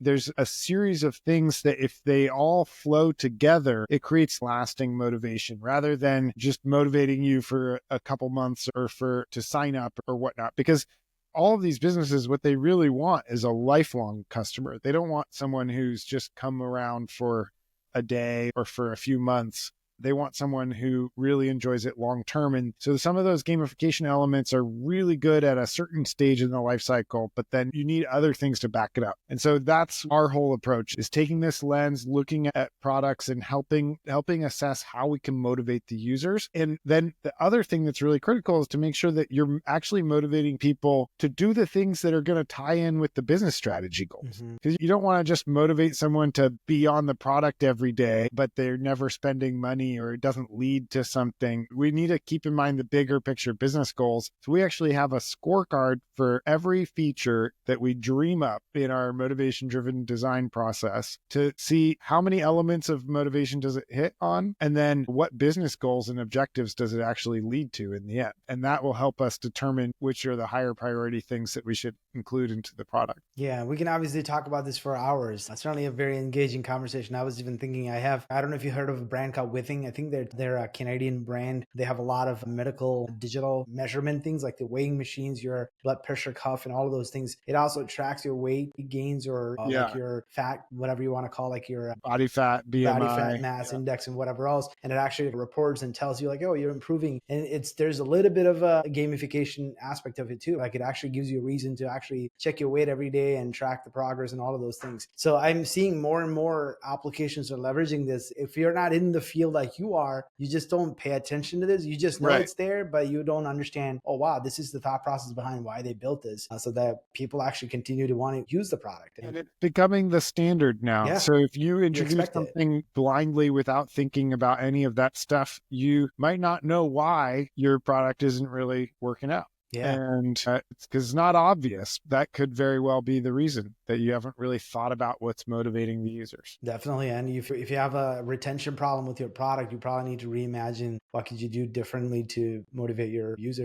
there's a series of things that if they all flow together, it creates lasting motivation rather than just motivating you for a couple months or to sign up or whatnot. Because all of these businesses, what they really want is a lifelong customer. They don't want someone who's just come around for a day or for a few months. They want someone who really enjoys it long term. And so some of those gamification elements are really good at a certain stage in the life cycle, but then you need other things to back it up. And so that's our whole approach, is taking this lens, looking at products and helping assess how we can motivate the users. And then the other thing that's really critical is to make sure that you're actually motivating people to do the things that are going to tie in with the business strategy goals. Because you don't want to just motivate someone to be on the product every day, but they're never spending money or it doesn't lead to something. We need to keep in mind the bigger picture business goals. So we actually have a scorecard for every feature that we dream up in our motivation-driven design process to see how many elements of motivation does it hit on, and then what business goals and objectives does it actually lead to in the end. And that will help us determine which are the higher priority things that we should include into the product. Yeah, we can obviously talk about this for hours. It's certainly a very engaging conversation. I was even thinking I don't know if you heard of a brand called Withing. I think they're a Canadian brand. They have a lot of medical digital measurement things like the weighing machines, your blood pressure cuff, and all of those things. It also tracks your weight gains or like your fat, whatever you want to call, like your body fat, BMI, body fat mass index, and whatever else. And it actually reports and tells you like, oh, you're improving. And there's a little bit of a gamification aspect of it too. Like it actually gives you a reason to actually check your weight every day and track the progress and all of those things. So I'm seeing more and more applications are leveraging this. If you're not in the field like you are, you just don't pay attention to this. You just know it's there, but you don't understand, oh, wow, this is the thought process behind why they built this, so that people actually continue to want to use the product. And it's becoming the standard now. Yeah. So if you introduce something blindly without thinking about any of that stuff, you might not know why your product isn't really working out. Yeah. And it's because it's not obvious. That could very well be the reason that you haven't really thought about what's motivating the users. Definitely. And if you have a retention problem with your product, you probably need to reimagine what could you do differently to motivate your user.